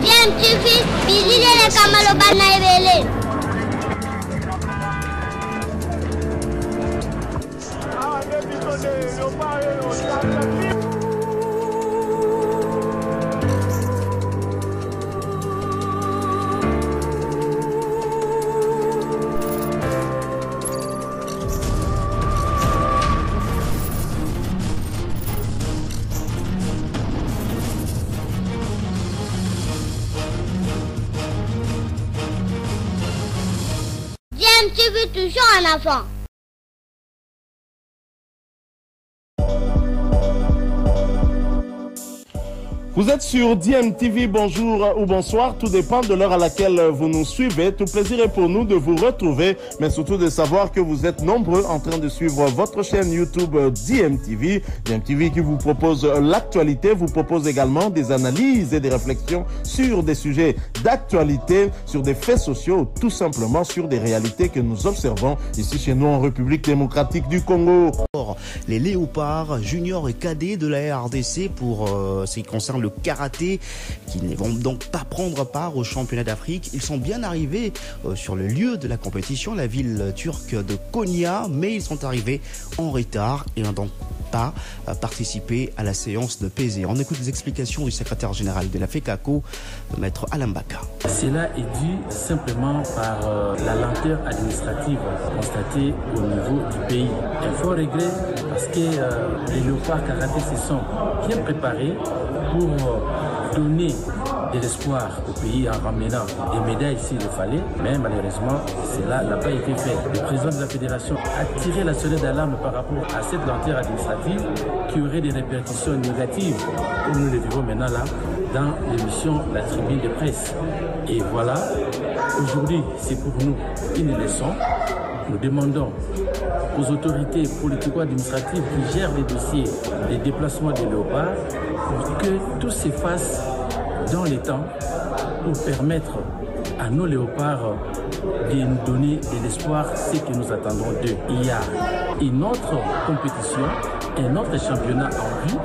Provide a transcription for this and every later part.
DMTV, bilile kamalo bana ebele. DMTV toujours en avant. Vous êtes sur DMTV, bonjour ou bonsoir, tout dépend de l'heure à laquelle vous nous suivez. Tout plaisir est pour nous de vous retrouver, mais surtout de savoir que vous êtes nombreux en train de suivre votre chaîne YouTube DMTV. DMTV qui vous propose l'actualité, vous propose également des analyses et des réflexions sur des sujets d'actualité, sur des faits sociaux, tout simplement sur des réalités que nous observons ici chez nous en République démocratique du Congo. Les léopards juniors et cadets de la RDC pour ce qui concerne le karaté, qui ne vont donc pas prendre part au championnat d'Afrique. Ils sont bien arrivés sur le lieu de la compétition, la ville turque de Konya, mais ils sont arrivés en retard et n'ont donc pas participé à la séance de pesée. On écoute les explications du secrétaire général de la FECACO, maître Alain Baka. Cela est dû simplement par la lenteur administrative constatée au niveau du pays. Un fort regret parce que les léopards karaté se sont bien préparés pour donner de l'espoir au pays en ramenant des médailles s'il le fallait, mais malheureusement cela n'a pas été fait. Le président de la fédération a tiré la sonnette d'alarme par rapport à cette lenteur administrative qui aurait des répercussions négatives, comme nous le vivons maintenant là dans l'émission La Tribune de presse. Et voilà, aujourd'hui c'est pour nous une leçon. Nous demandons aux autorités politico-administratives qui gèrent les dossiers des déplacements des léopards pour que tout se fasse dans les temps pour permettre à nos léopards de nous donner de l'espoir, ce que nous attendons d'eux. Il y a une autre compétition, un autre championnat en vue,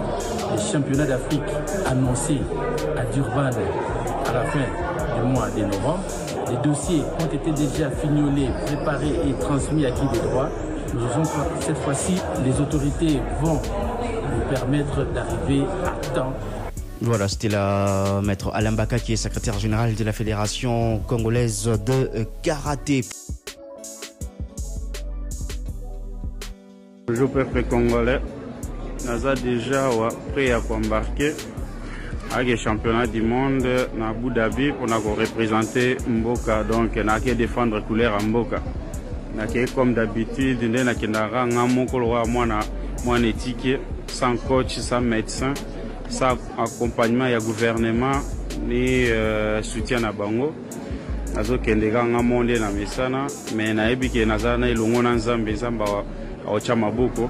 le championnat d'Afrique annoncé à Durban à la fin du mois de novembre. Les dossiers ont été déjà fignolés, préparés et transmis à qui des droits. Nous disons que cette fois-ci, les autorités vont nous permettre d'arriver à temps. Voilà, c'était la maître Alain Baka qui est secrétaire général de la Fédération congolaise de karaté. Le peuple congolais n'a déjà prêt à embarquer avec le championnat du monde à Abu Dhabi pour représenter Mboka, donc n'a qu'à défendre couleur à Mboka. Comme d'habitude, nous avons un ticket sans coach, sans médecin, sans accompagnement du gouvernement ni soutien à Bango. Nous avons un monde na mesana, mais na ebike nazana ilongo na nzambe zamba wa chamaboko.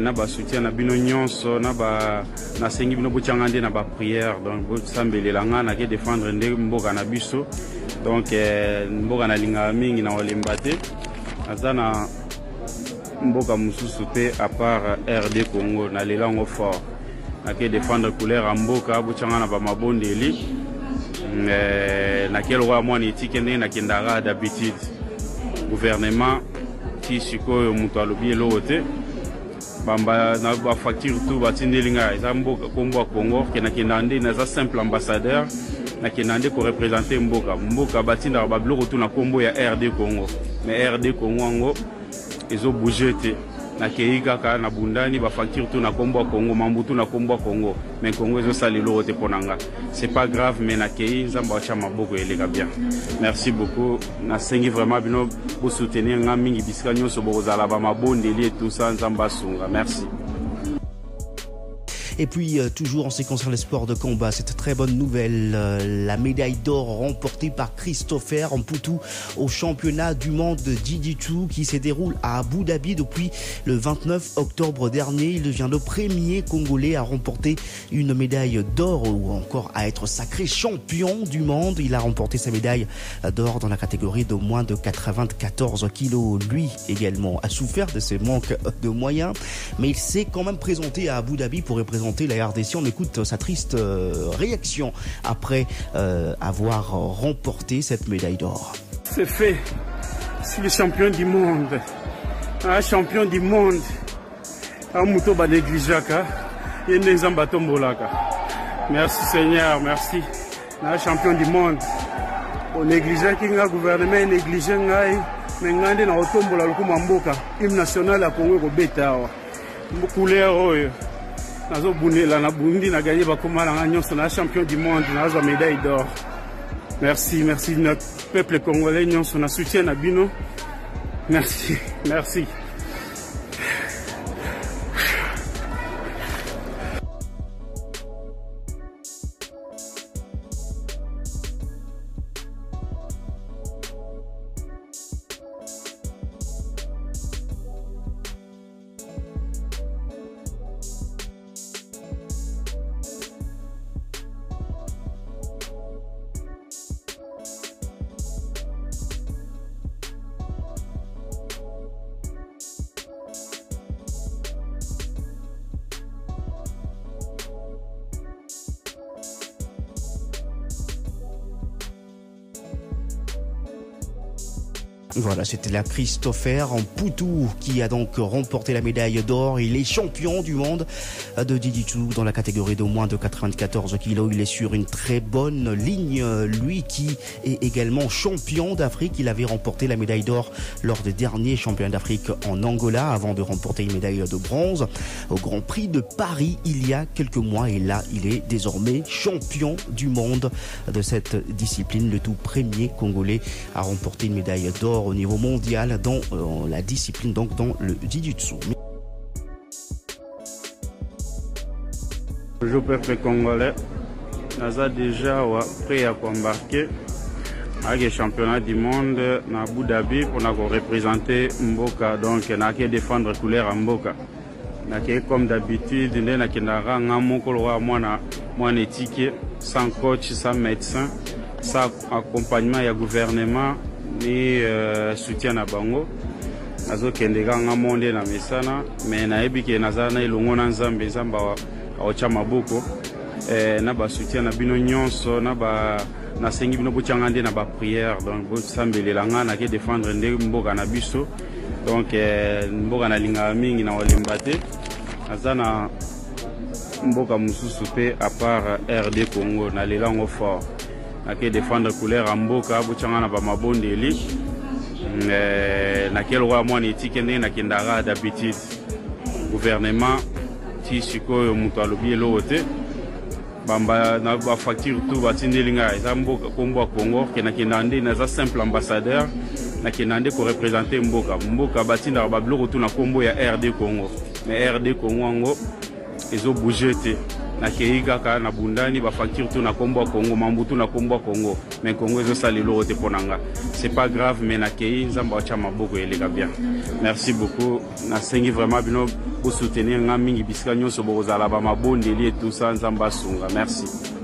Na ba soutien na bino nyonso na ba na sengi bino buchangande na ba prière, donc bo sambelelanga na ke défendre nde mboka na biso, donc mboka na linga mingi na olembate azana mboka mususu te à part RD Congo na lelango fort na ke défendre couleur mboka buchanga na ba mabondeli na ke roi mwana etike nde na kendara d'habitude gouvernement qui sikoyo muto alobi elote bamba na ba facture tout batindelinga eza mboka kombo Congo ke na kendande na za simple ambassadeur na kendande ko représenter mboka batinda ba bloko tout na kombo ya RD Congo, mais RD Congo ngo ezo bouger te na keika ka na bundani ba facture tout na kombo Congo, mambutu na kombo Congo, mais Congo ezo salelo te ponanga. C'est pas grave, mais na kei nzamba cha maboko elega bien. Merci beaucoup, na sengi vraiment bino pour soutenir nga mingi bisika nyonso bozala ba mabondeli et tout ça nzamba sunga. Merci. Et puis, toujours en ce qui concerne les sports de combat, cette très bonne nouvelle, la médaille d'or remportée par Christopher Mputu au championnat du monde de Jiu-Jitsu qui se déroule à Abu Dhabi depuis le 29 octobre dernier. Il devient le premier Congolais à remporter une médaille d'or ou encore à être sacré champion du monde. Il a remporté sa médaille d'or dans la catégorie de moins de 94 kilos. Lui également a souffert de ce manque de moyens, mais il s'est quand même présenté à Abu Dhabi pour représenter représenter la RDC. On écoute sa triste réaction après avoir remporté cette médaille d'or. C'est fait. Je suis le champion du monde. Un champion du monde. Un mouton va négliger. Merci Seigneur, merci. Un champion du monde. On négligeait qui le gouvernement négligé mais ngande na otombola lokuma mboka hymne national ya Congo ko betawa couleur oyo nazo bunela na bundi na gagné bakoma na nyonso na champion du monde na za médaille d'or. Merci notre peuple congolais nyonso na soutien na bino. Merci. Voilà, c'était la Christopher Mputu qui a donc remporté la médaille d'or. Il est champion du monde de Jiu-Jitsu dans la catégorie de moins de 94 kilos. Il est sur une très bonne ligne. Lui qui est également champion d'Afrique. Il avait remporté la médaille d'or lors des derniers championnats d'Afrique en Angola avant de remporter une médaille de bronze au Grand Prix de Paris il y a quelques mois. Et là, il est désormais champion du monde de cette discipline. Le tout premier Congolais à remporter une médaille d'or au niveau mondial dans la discipline, donc dans le Jiu-Jitsu. Le peuple congolais a déjà prêt à embarquer avec le championnat du monde à Abu Dhabi pour représenter Mboka, donc on a défendre la couleur à Mboka. Comme d'habitude, on a un étiquette sans coach, sans médecin, sans accompagnement et gouvernement. Ni soutien na bango nazo kendeka nga monde na mesana mais na ebike nazana ilongo na nzambe nzamba aocha maboko na ba soutien na bino nyonso na sengi bino bochanga nde na ba prière donc bo sambelela nga na ke défendre nde mboka na biso donc mboka na linga mingi na olemba te azana mboka mususu pe à part RD Congo na lelango fort na ke défendre couleur à mboka bochanga na ba mabondeli na quel roi moi éthique na kindara d'habitude gouvernement ti sikoyo muto alobi elote bamba na ba facture tout batindelinga eza mboka kombo Congo ke na kindande na za simple ambassadeur na kindande ko représenter mboka batinda ba bloko tout na kombo ya RD Congo mais RD Congo ngo ezo bouger te na keiga ka na bundani ba facture tout na kombo Congo mambutu na kombo Congo mais Congo ezo salelo te ponanga c'est pas grave mais na kei nzamba cha maboko elega bien. Merci beaucoup na sengi vraiment bino pour soutenir nga mingi bisika nyonso bozala ba mabondeli et tout ça nzamba sunga. Merci.